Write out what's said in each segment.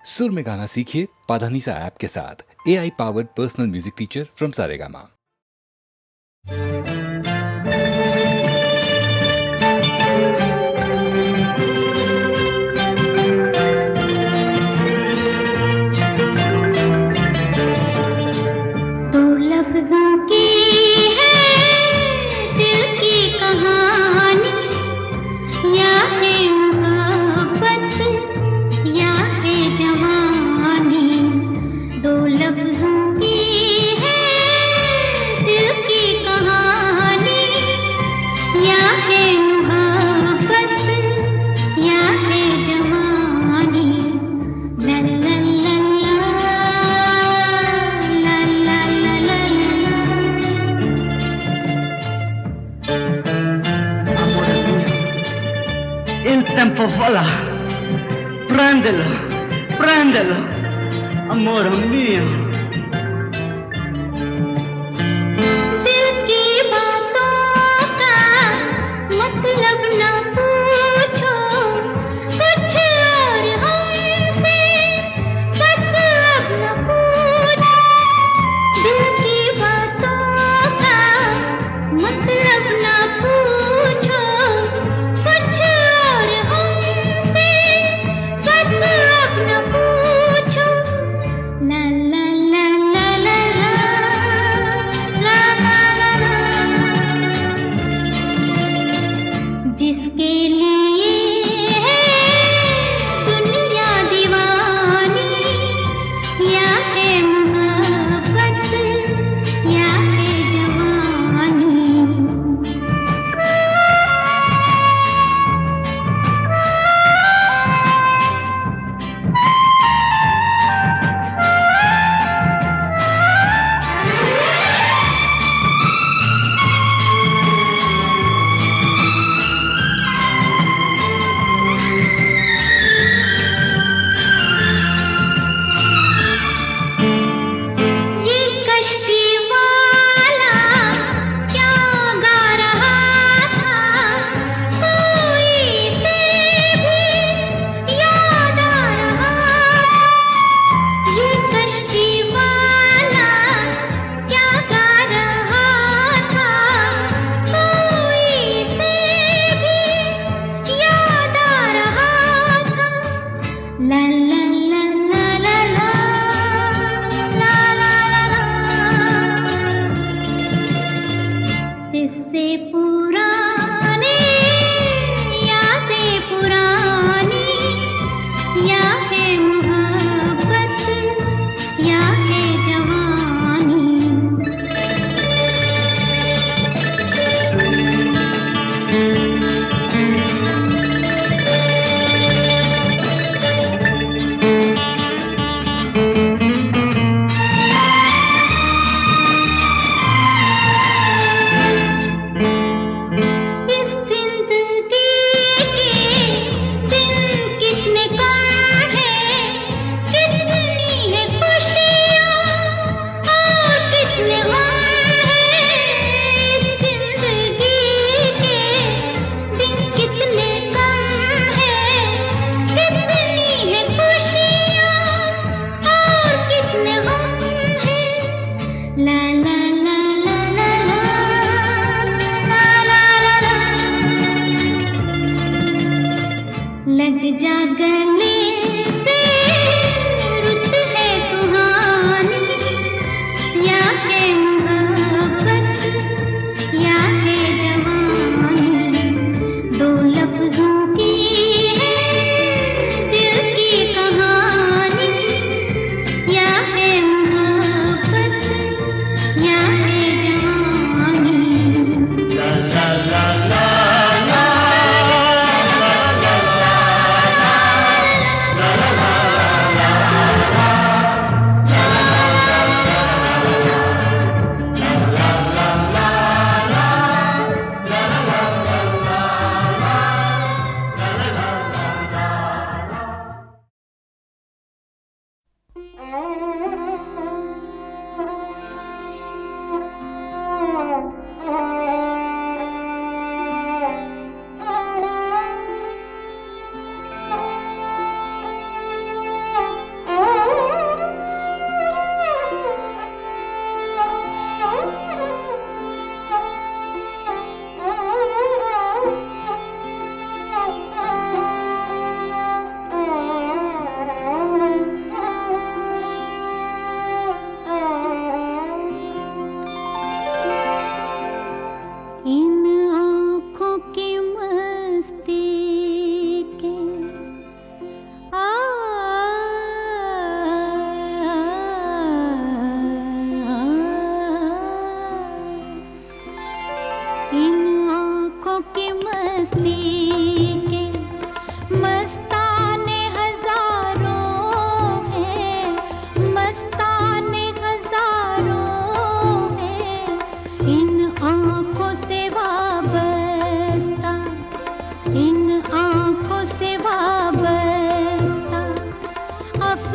सुर में गाना सीखिए पाधानीसा ऐप के साथ। AI powered personal music teacher from Saregama. तो लफ्जों की है दिल की कहानी, या है मोहब्बत या है जवानी। दो लफ्जों की है दिल की कहानी, या है मोहब्बत या है जवानी। ला ला ला ला ला ला ला ला। Amore mio, il tempo vola, prendelo, prendelo, amore mio. दिल की बातों का मतलब न पूछो, कुछ और हमसे बस अब न पूछो। दिल की बातों का मतलब न पूछो, कुछ और हमसे बस अब न पूछो। ला ला ला ला ला ला ला ला ला। जिसके लिए है दुनिया दीवानी, या है मोहब्बत या है जवानी।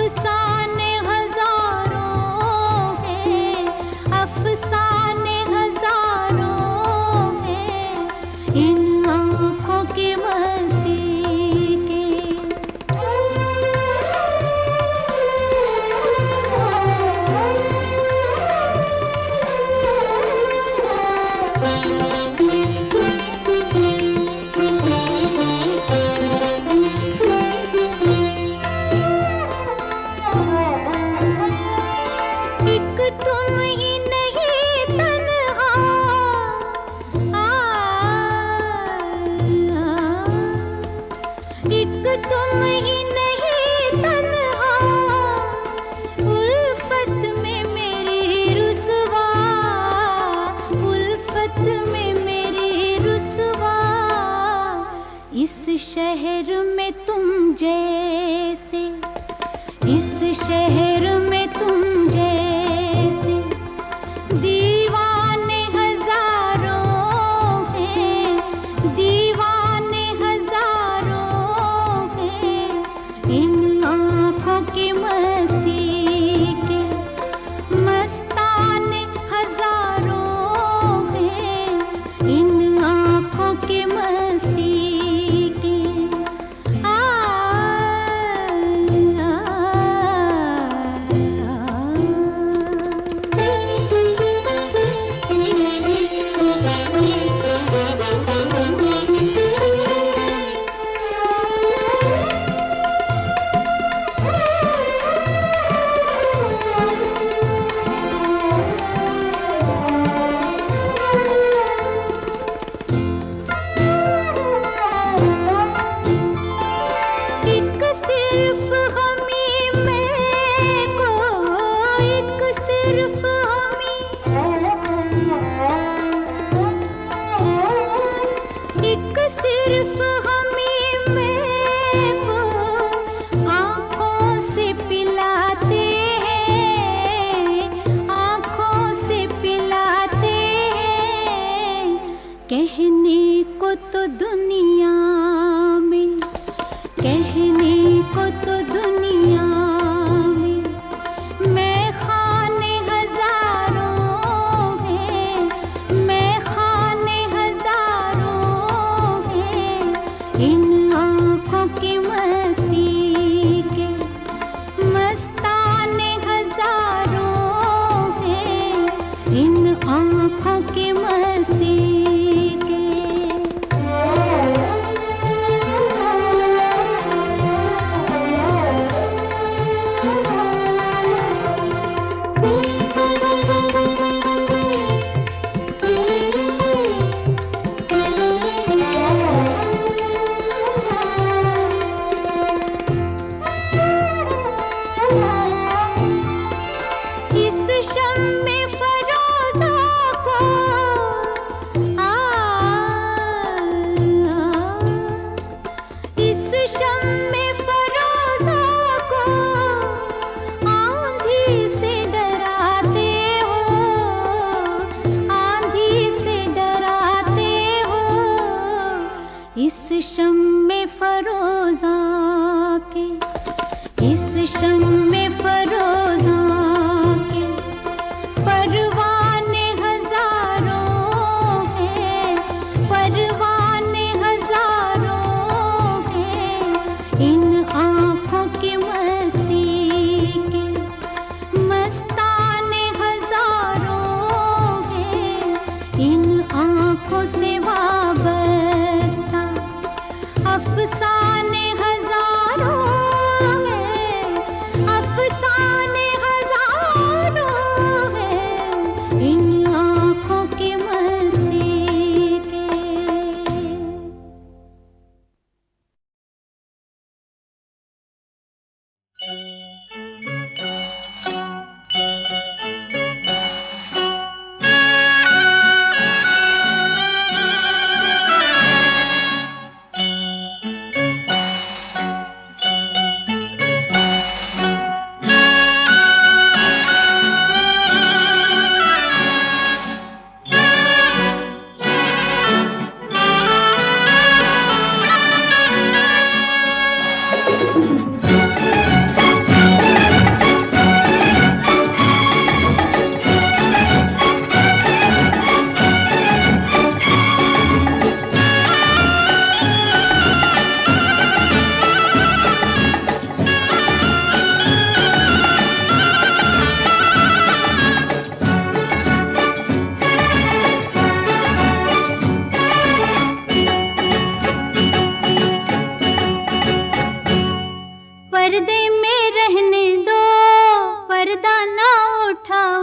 अफसाने हजारों हैं, अफसाने हजारों हैं इन आँखों की मस्ती के। एक तुम ही नहीं तन्हा, एक तुम ही नहीं तन्हा, उल्फत में मेरी रुसवा, उल्फत में मेरी रुसवा। इस शहर में तुम जैसे, इस शहर में तुम जैसे दीवाने हजारों हैं, दीवाने हजारों हैं इन आँखों की मस्ती के। मस्ताने हजारों हैं इन आँखों की मस्ती के। एक सिर्फ हमी में को, एक सिर्फ हमी, एक सिर्फ हमी में को आँखों से पिलाते हैं, आँखों से पिलाते हैं। कहने को तो दुनिया में, कहने को तो दुनिया में मैं खाने हजारों हैं, मैं खाने हजारों हैं इन आँखों की मस्ती के। मस्ताने हजारों हैं इन आँखों की मस्ती के। इस शम्मे फरोज़ा को इस शम्मे फरोज़ा को आंधी से डराते हो, आंधी से डराते हो। इस शम्मे फरोज़ा के, इस शम्मे फरोज़ा के परवाने हजारों हैं, परवाने हजारों हैं इन आँखों की मस्ती के। मस्ताने हजारों हैं इन आँखों से वाबस्ता। अफसाने हजारों हैं, में रहने दो, पर्दा ना उठाओ,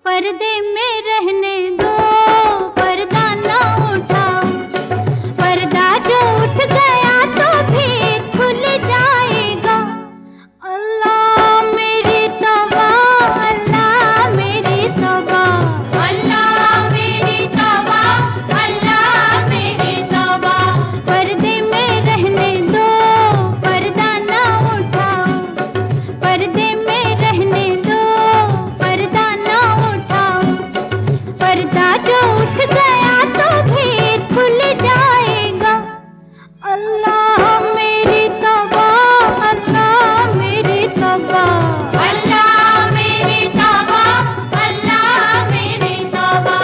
पर्दे में रहने दो, पर्दा ना उठाओ, पर्दा जो उठ गया तो भी खुल जाएगा। अल्लाह मेरी तौबा, अल्लाह मेरी तौबा, अल्लाह मेरी तौबा, अल्लाह मेरी तौबा। पर्दे में रहने दो, पर्दा ना उठाओ, पर्दे में रहने दो, पर्दा ना उठाओ, पर्दा जो उठ गया तो भी खुल जाएगा। अल्लाह मेरी तौबा, अल्लाह मेरी तौबा, अल्लाह मेरी तौबा, अल्लाह मेरी तौबा।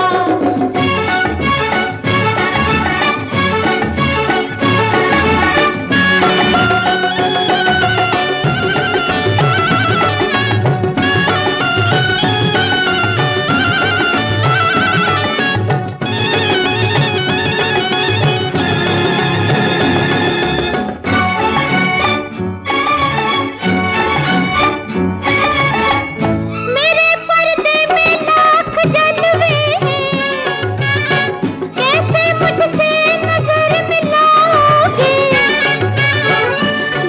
मेरे पर्दे में लाख जलवे हैं, कैसे मुझसे नजर मिलाओगे?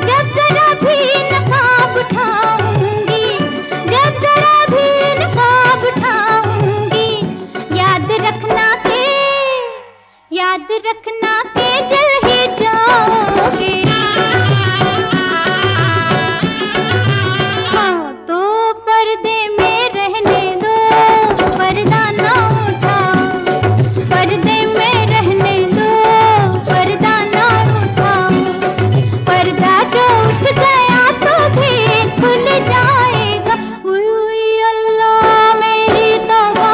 जब जरा भी नकाब उठाऊंगी, जब जरा भी नकाब उठाऊंगी, याद रखना के जल ही जाओगे। हाँ तो पर्दे में रहने दो, पर्दा ना उठाओ, पर्दे में रहने दो, पर्दा ना उठाओ, पर्दा जो उठ गया तो भी खुल जाएगा। उई अल्लाह मेरी तौबा,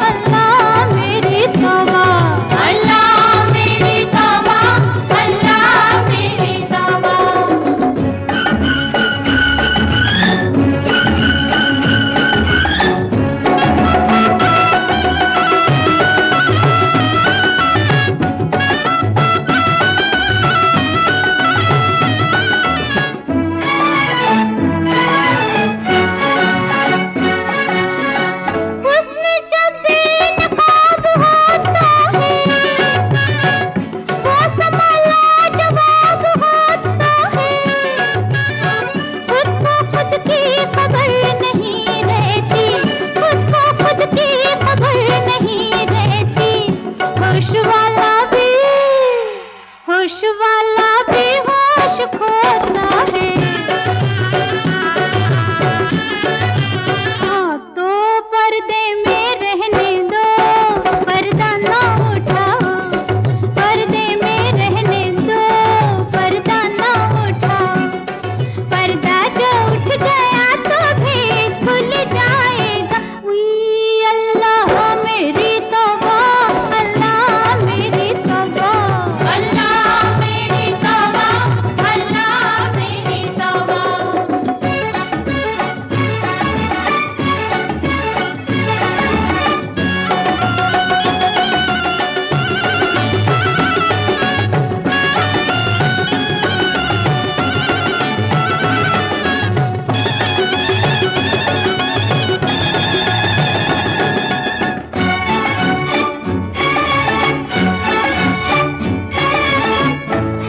अल्लाह मेरी तौबा, अल्लाह मेरी तौबा, अल्लाह मेरी तौबा। हुस्न जब बेनकाब होता है, वो समा लाजवाब होता है। खुद को खुद की खबर नहीं रहती, खुद को खुद की खबर नहीं रहती। होश वाला भी होश खोता है। हाँ तो पर्दे में रहने दो, पर्दा ना उठाओ, पर्दे में रहने दो, पर्दा ना उठाओ, पर्दा जो उठ गया तो भी खुल जाएगा। उई अल्लाह मेरी तौबा, अल्लाह मेरी तौबा, अल्लाह मेरी तौबा, अल्लाह मेरी तौबा।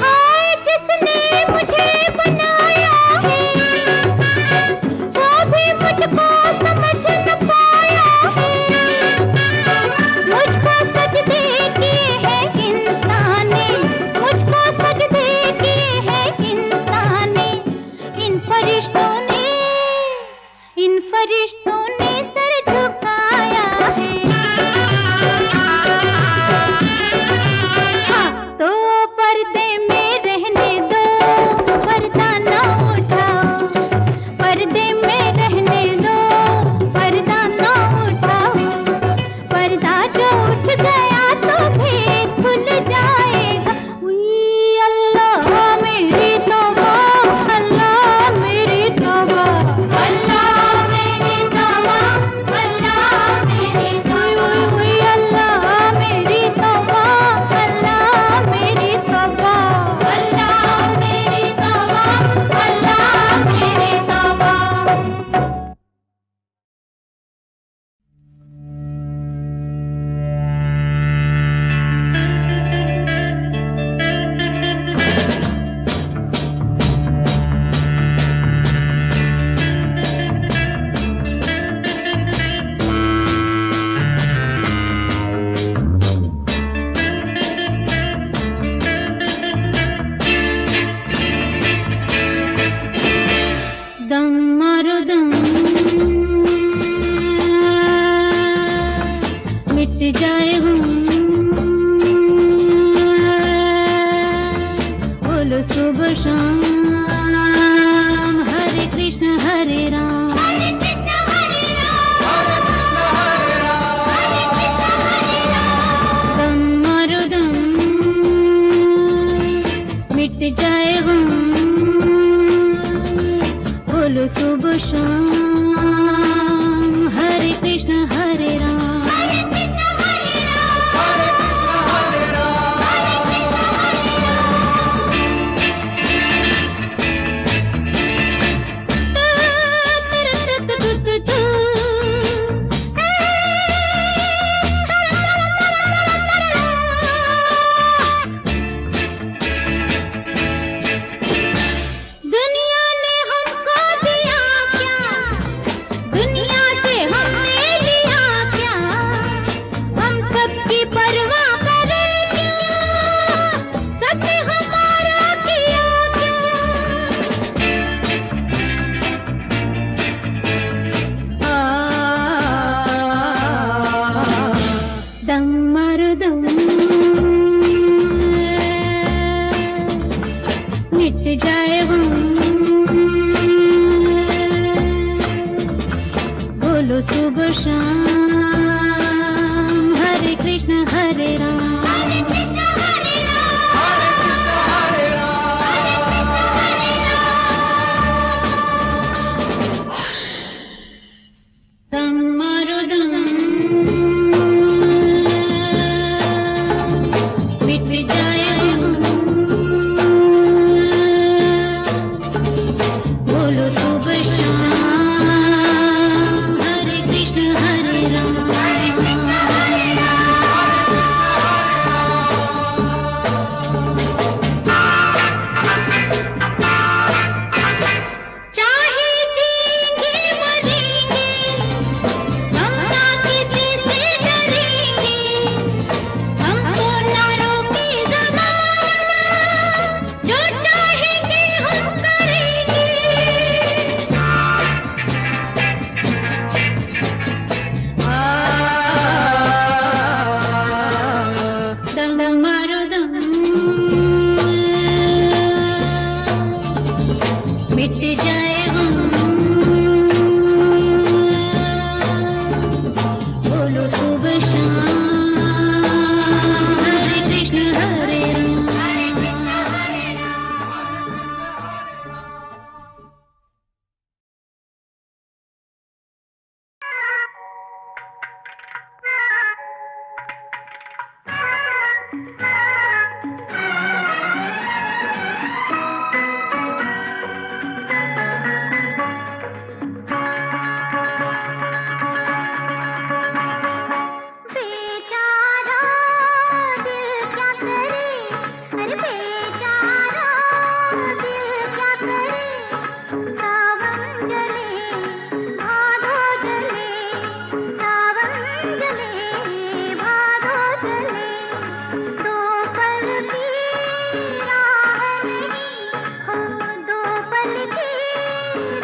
हाय जिसने मुझे बनाया है, वो भी मुझको समझ न पाया है। मुझको सजदे किए हैं इंसान ने, मुझको सजदे किए हैं इंसान ने। इन फरिश्तों ने सर झुकाया है। हाँ तो पर्दे में रहने दो, पर्दा ना उठाओ, पर्दे में रहने दो, पर्दा ना उठाओ, पर्दा जो उठ गया तो भी खुल जाएगा। उई अल्लाह मेरी तौबा, अल्लाह मेरी तौबा, अल्लाह मेरी तौबा, मारो दम, मिट जाए हम, बोलो सुबह शाम, हरे कृष्ण हरे राम, हरे कृष्ण हरे राम, दम मारो दम, मिट जाए हम, बोलो सुबह शाम, हरे कृष्ण हरे राम, हरे कृष्ण हरे राम, हरे कृष्ण हरे राम। दुनिया ने हमको दिया क्या, दुनिया से हमने लिया क्या, हम सबकी परवाह करें क्या, सबने हमारा किया क्या, दम मारो दम, मिट जाए हम, बोलो सुबह शाम, हरे कृष्ण हरे राम, हरे कृष्ण हरे राम, हरे कृष्ण हरे राम, दम मारो दम, मिट जाए हम, बोलो सुबह शाम, हरे कृष्ण हरे राम, हरे कृष्ण हरे राम। चाहे जीएंगे मरेंगे, हम ना किसी से डरेंगे, हमको ना रोके ज़माना, जो चाहेंगे हम करेंगे। दम मारो दम, मिट जाए हम, बोलो सुबह शाम, हरे कृष्ण हरे राम, हरे कृष्ण हरे राम। बेचारा दिल क्या करे, अरे बेचारा दिल क्या करे, सावन जले भादो जले, सावन जले भादो जले, दो पल की राह नहीं, हो दो पल की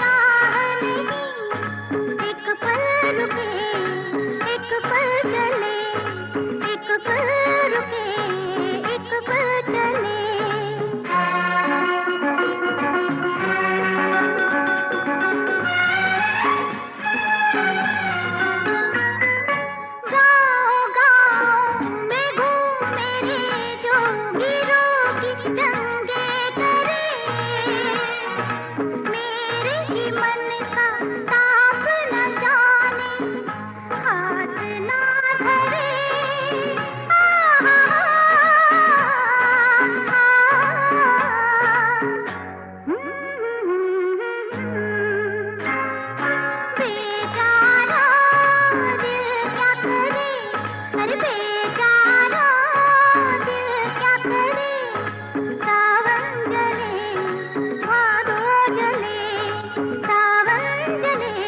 राह नहीं, एक पल रुके एक पल चले, एक पल रुके एक पल चले। गाँव गाँव में घूमे रे जोगिरों की जंगे करे, मेरे ही मन का ताप न जाने, हाथ ना धरे, बेचारा दिल क्या करे, अरे बेचारा दिल क्या करे, सावन जले भादो जले, सावन जले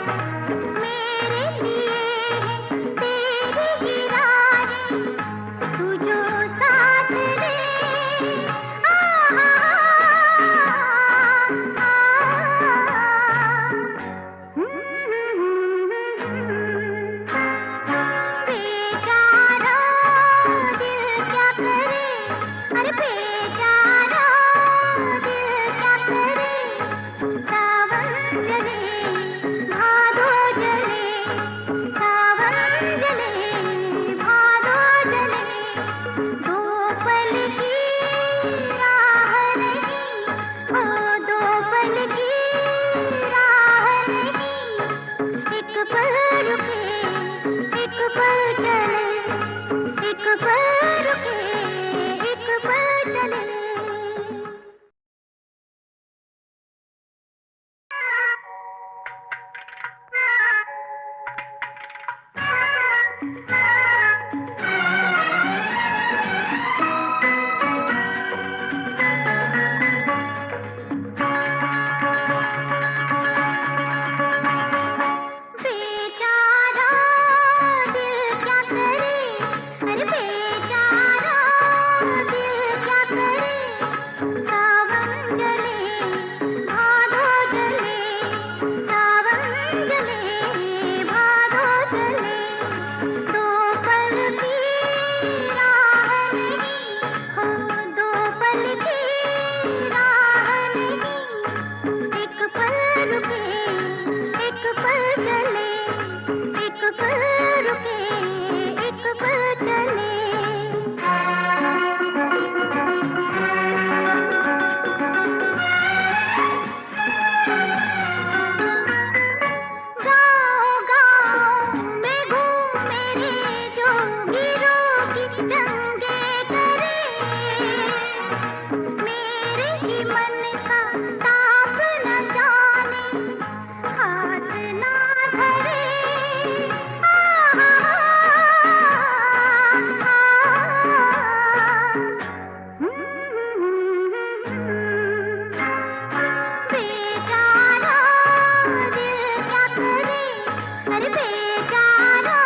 मेरे लिए तेरी ही राहें, तू जो साथ दे। बेचारा दिल क्या करे, अरे बेचारा दिल क्या करे। सावन जले भादो जले, सावन जले भादो जले। दो पल की राह नहीं, ओ दो पल की राह नहीं। एक पल रुके, एक पल चले, एक पल रुके, एक पल चले। बेचारा दिल क्या करे, अरे बेचारा दिल क्या करे। सावन जले भादो जले, सावन जले भादो जले। दो पल की राह नहीं, हो दो पल की राह नहीं। एक पल रुके, एक पल चले, एक पल रुके, एक पल चले। गाँव गाँव में घूमे रे जोगिरों की जंगे करे। मेरे ही मन का ताप न जाने, हाथ ना धरे। बेचारा दिल क्या करे, अरे बेचारा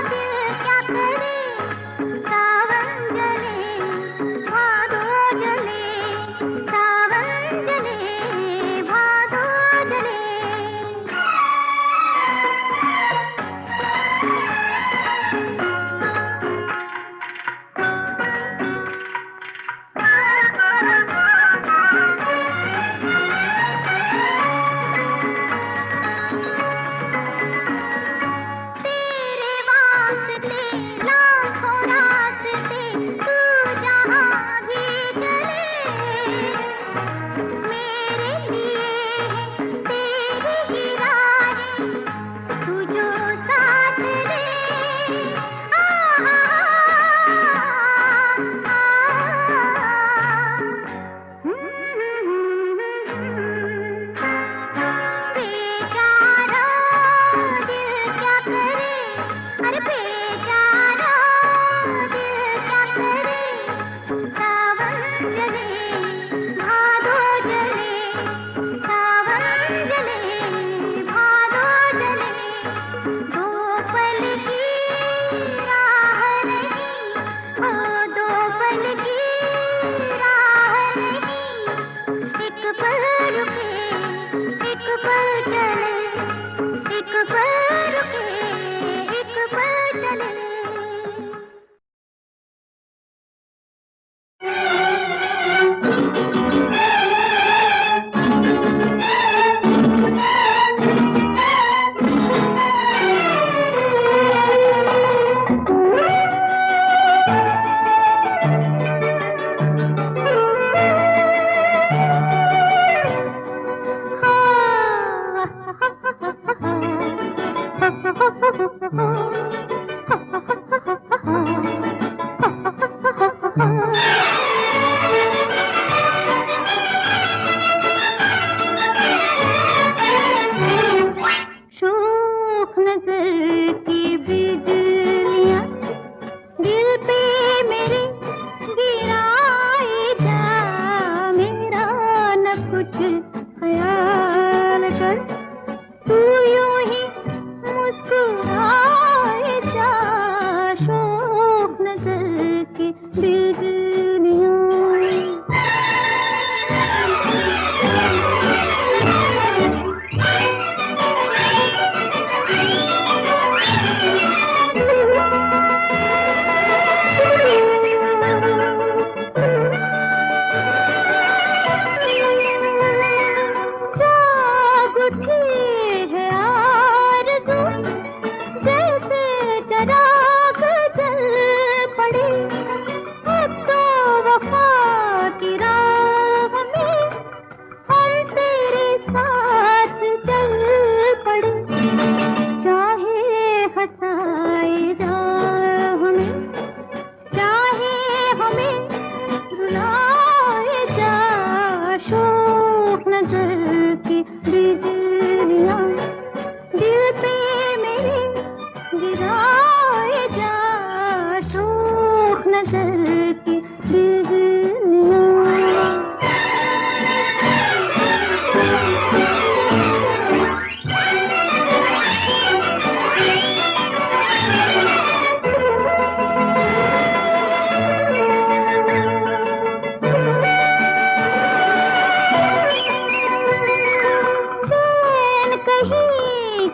दिल क्या करे। सावन जले भादो जले, सावन जले भादो जले। तेरे वास्ते लाखों रास्ते, तू जहाँ भी चले। मेरे लिए तेरी ही राहें, तू जो साथ दे। बेचारा दिल क्या करे, अरे बेचारा दिल क्या करे। सावन जले भादो जले, सावन जले भादो जले। दो पल की राह नहीं, ओ दो पल की राह नहीं। एक पल रुके, एक पल चले, एक पल रुके, एक पल चले। कुछ ख्याल कर, तू यूं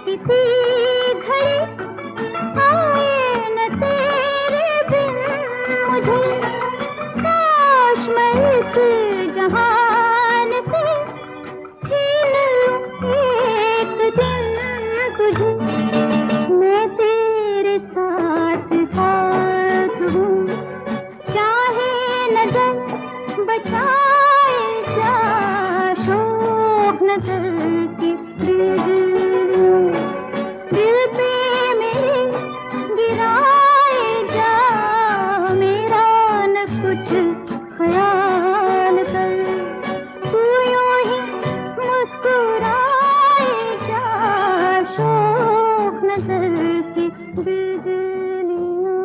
किसी घड़ी आए न तेरे बिन मुझे, काश मैं इस जहान से छीन लूं एक दिन तुझे। मैं तेरे साथ साथ हूँ, चाहे नजर बचाए शोक नजर की बिजली, दिल पे मेरे गिराए जा मेरा न कुछ ख्याल कर। तू यूं ही मुस्कुराए जा शोक नजर की बिजलियां।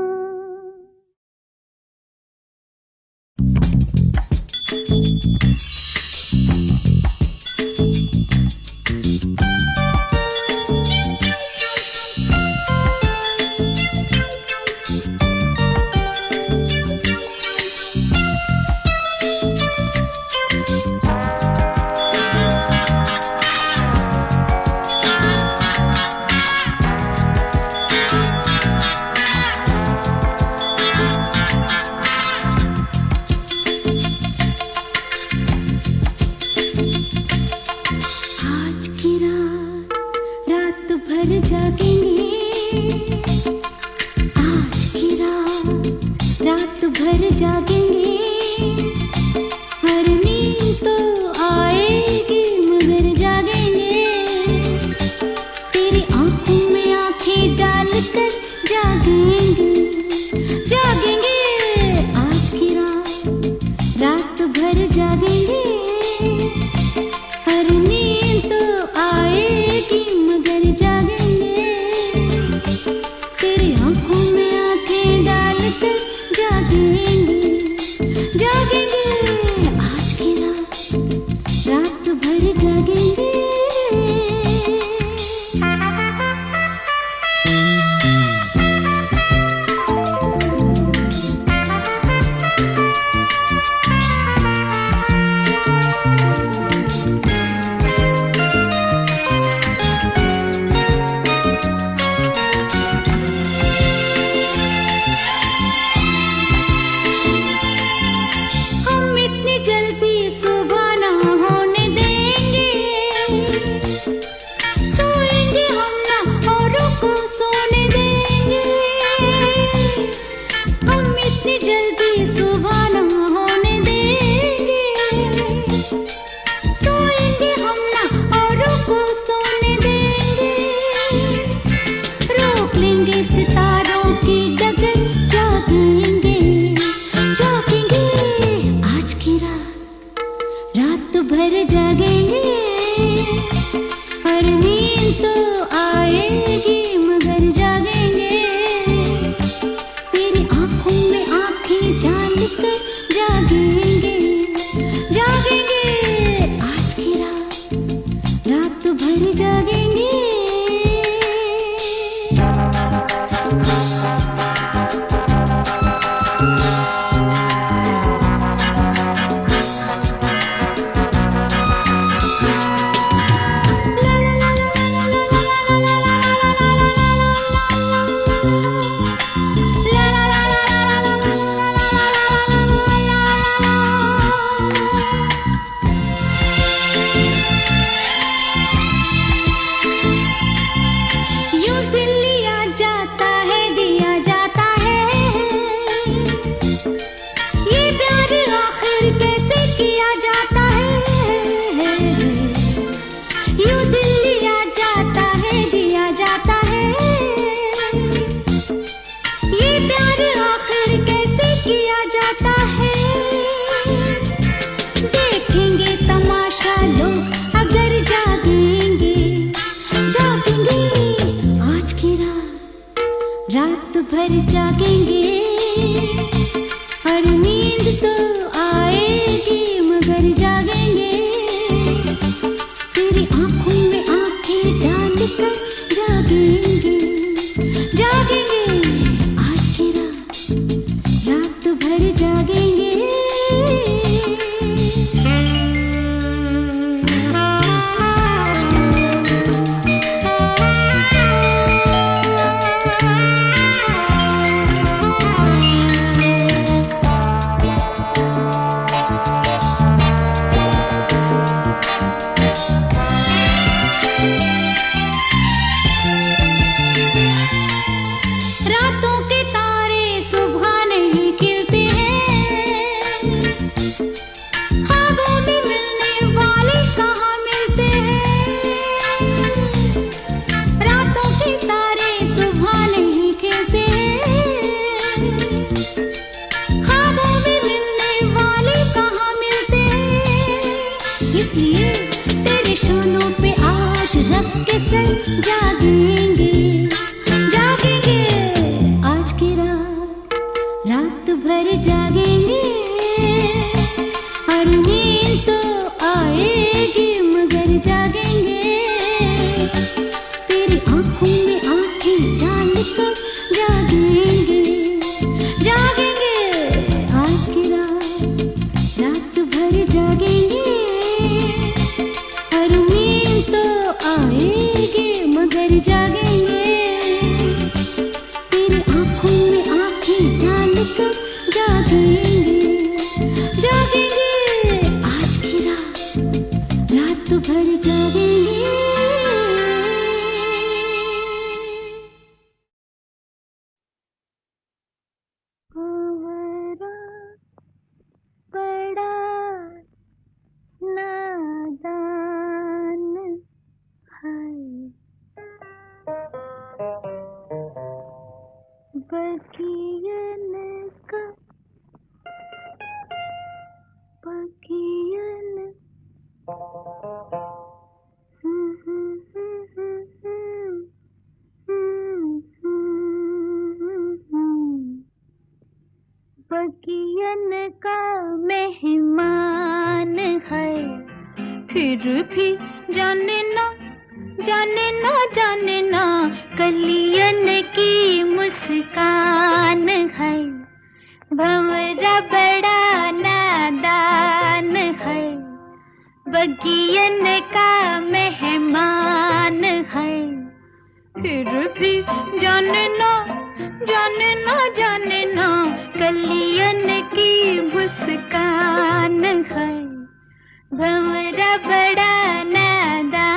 आज की रात भर जागेंगे, आज की रात भर जागेंगे। हर नींद तो आएगी मगर जागेंगे, तेरी आंखों में आंखें डालकर जागेंगे, जागेंगे। आज की रात भर जागेंगे, हर नींद तो आएगी मगर जागेंगे, तेरी आंखों में आंखें डालकर जागेंगे, जागेंगे। आज की रात भर जागेंगे। हम इतनी जल्दी सुबह ना होने देंगे, सोएंगे हम ना औरों को सोने देंगे। हम इतनी जल्दी सुबह ना होने देंगे, सोएंगे हम ना औरों को सोने देंगे। रोक लेंगे सितारों की डगर, जागेंगे, जागेंगे। आज की रात भर जागेंगे, हर नींद तो आएगी मगर जागेंगे, तेरी आंखों में आंखें डालकर जागेंगे, जागेंगे। आज की रात भर जागेंगे। यूं दिल लिया जाता है, दिया जाता है, ये प्यार आखिर कैसे किया जाता है। यूं दिल लिया जाता है, दिया जाता है, ये प्यार आखिर कैसे किया जाता है। देखेंगे तमाशा लोग अगर जागेंगे, जागेंगे। आज की रात भर जागेंगे, हर नींद तो आएगी मगर जागेंगे, तेरी आंखों में आंखें डालकर जागेंगे, जागेंगे। आज की रात भर जागेंगे। आँखों में आँखें डाल कर जागेंगे जागेंगे आज की रात भर जागेंगे और नींद तो आएगी मगर जागेंगे तेरी आँखों में आँखें डाल कर जागेंगे जागेंगे आज की रात भर जागेंगे बगियन का मेहमान है फिर भी जाने ना कलियन की मुस्कान है भंवरा बड़ा नादान है बगियन का मेहमान है फिर भी जाने ना कलियन की मुस्कान है भंवरा बड़ा नादान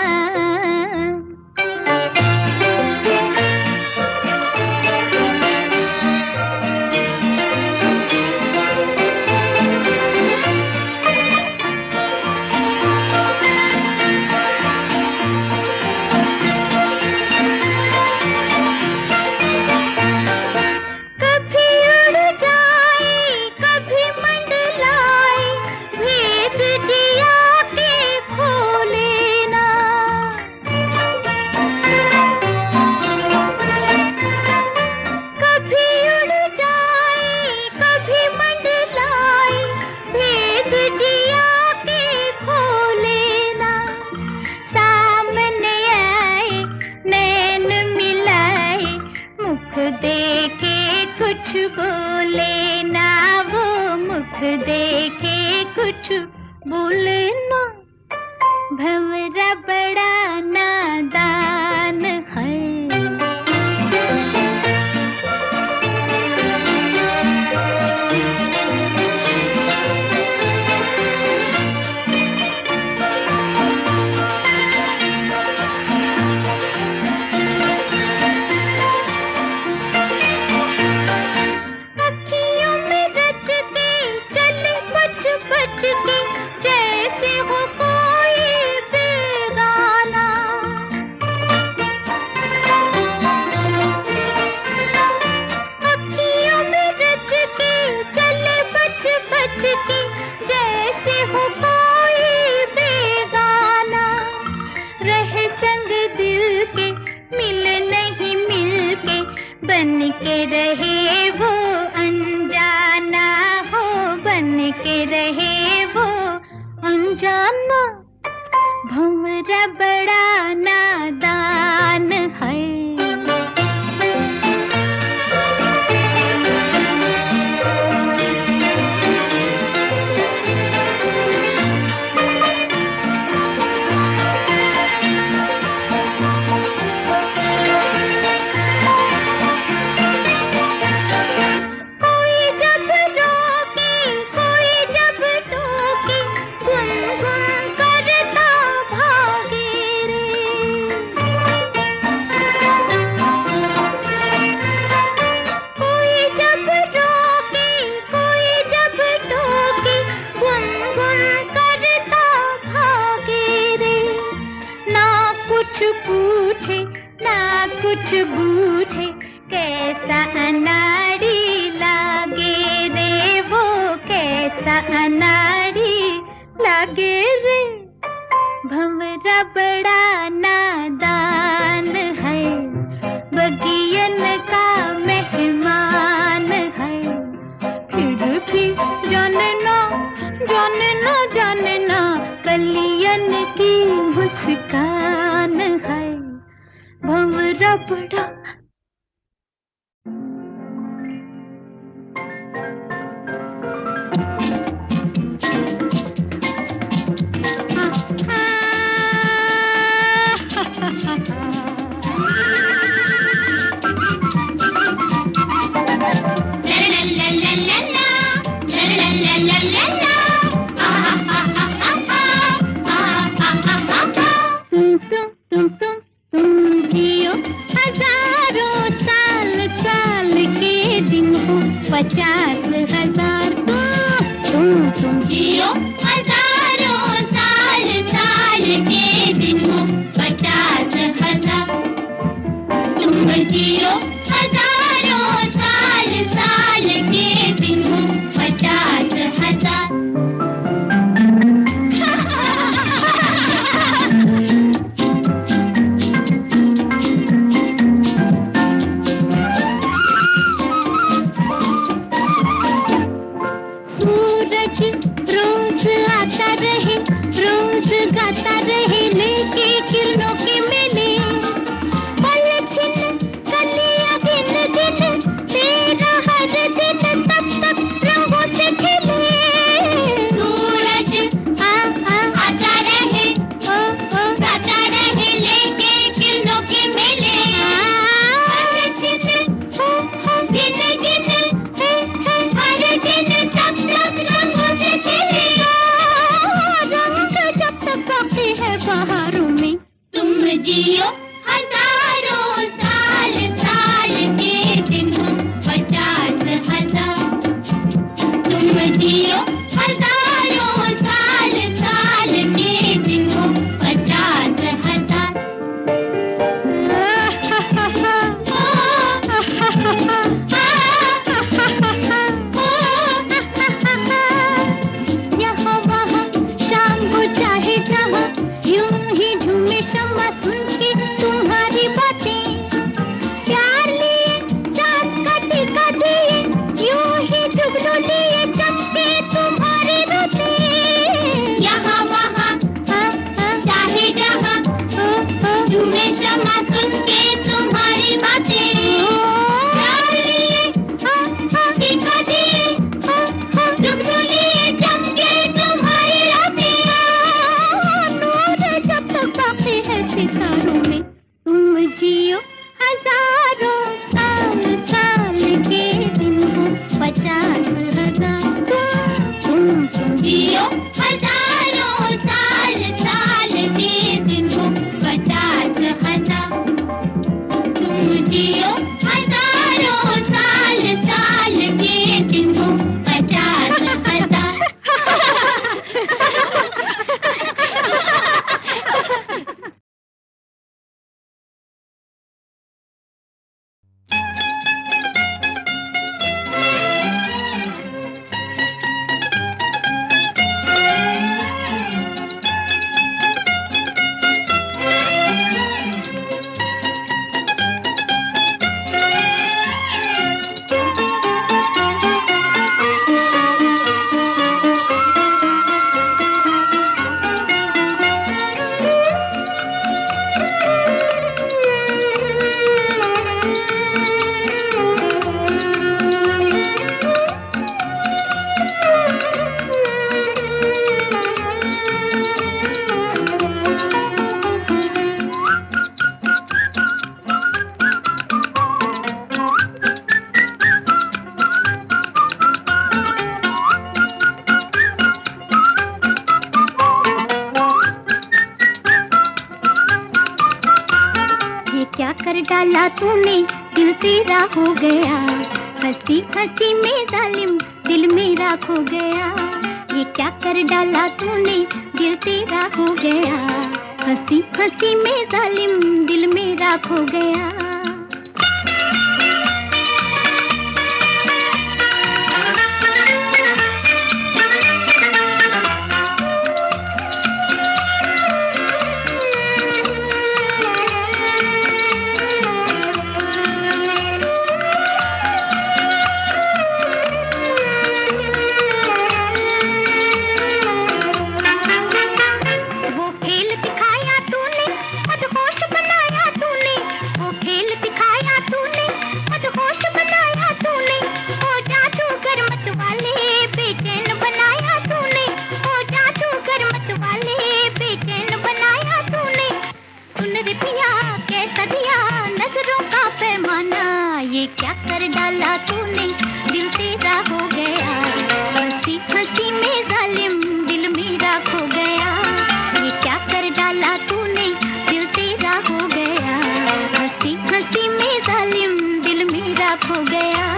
बोले ना वो मुख देखे कुछ बोले ना भंवरा बड़ा नादान है भंवरा बड़ा नादान है कुछ बूझे कैसा अनाड़ी लागे रे वो कैसा अनाड़ी लागे रे भंवरा बड़ा नादान है बगियन का मेहमान है फिर भी जाने ना कलियन की मुस्कान है भंवरा रबड़ा तुम जियो हजारों साल साल के दिन हो 50,000 तुम जियो हजारों साल साल के दिन हो 50,000 तुम जियो हजारों साल साल के दिन हो 50,000 रोज आता रहे रोज गाता रहे लेके किरणों के मेले पल छिन कलियां गिन गिन तेरा हर दिन तब तक रंगों से खेले सूरज आता रहे गाता रहे लेके किरणों के मेले पल छिन गिन गिन हर दिन तब तक रंगों से खेले रंग जब तक बाकी है बहारों में तुम जियो हजारों साल साल के दिन हो 50,000 तुम जियो हजारों साल साल के दिन हो 50,000 यहाँ वहाँ शाम हो चाहे जहाँ यूं ही झूमे शम्मा सुन के तुम्हारी बातें प्यार लिए चाँद का टीका दिए यूं ही जुगनू लिए चमके तुम्हारे रोते यहाँ वहाँ चाहे जहाँ झूमे शम्मा सुन के तुम्हारी बातें प्यार लिए टीका दिए जुगनू लिए चमके तुम्हारी रातें नूर जब तक बाकी है सितारों में तुम जियो हजारों साल साल के दिन हो 50,000 तुम जियो हजारों साल साल के दिन हो 50,000 तुम जियो हजारों साल साल के दिन हो 50,000 क्या कर डाला तूने दिल तेरा हो गया हंसी हंसी में जालिम दिल मेरा खो गया ये क्या कर डाला तूने दिल तेरा हो गया हंसी हंसी में जालिम दिल मेरा खो गया वो खेल दिखाया तूने मदहोश बनाया तूने वो खेल ये क्या कर डाला तूने, दिल तेरा हो गया। हंसी हंसी में जालिम दिल मेरा खो गया। ये क्या कर डाला तूने, दिल तेरा हो गया। हंसी हंसी में जालिम दिल मेरा खो गया।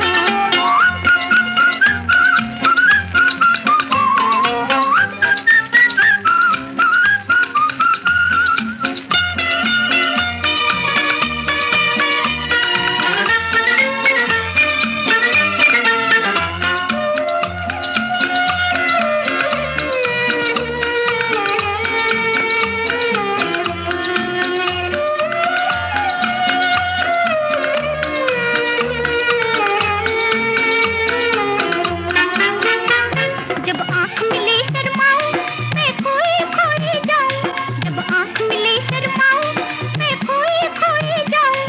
जब आँख मिले शर्माऊं मैं खोई खोई जाऊं। जब आँख मिले शर्माऊं मैं खोई खोई जाऊं।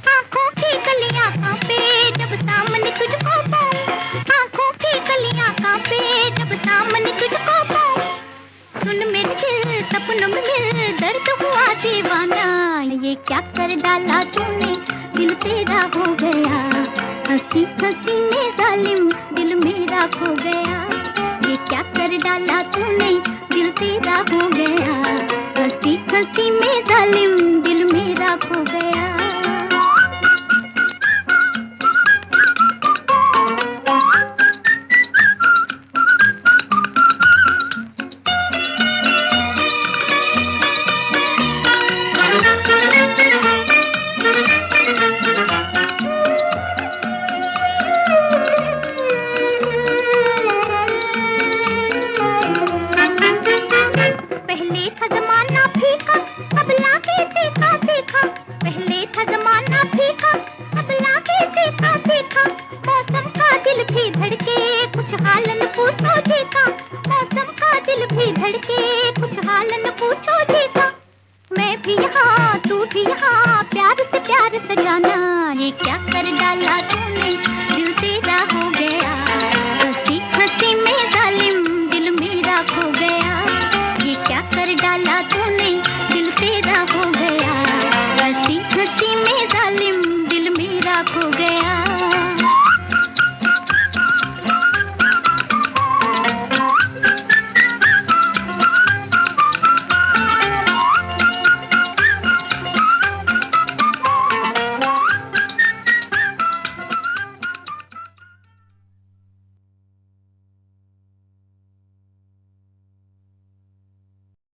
आँखों की कलियां कांपे जब सामने तुझको पाऊं। आँखों की कलियां कांपे जब सामने तुझको पाऊं। सुन मेरे दिल सपनों में मिल दर्द हुआ दीवाना। ये क्या कर डाला तूने, दिल तेरा हो गया। हंसी हंसी में जालिम दिल मेरा खो गया। ये क्या कर डाला तूने, दिल तेरा हो गया। हंसी हंसी में जालिम दिल मेरा खो गया। पहले था जमाना फीका, अब लाके देखा देखा। पहले था जमाना फीका, अब लाके देखा देखा। मौसम का दिल भी धड़के कुछ हाल न पूछो देखा। मौसम का दिल भी धड़के कुछ हाल न पूछो देखा। मैं भी यहाँ तू भी यहाँ, प्यार से प्यार सजाना। ये क्या कर डाला तूने,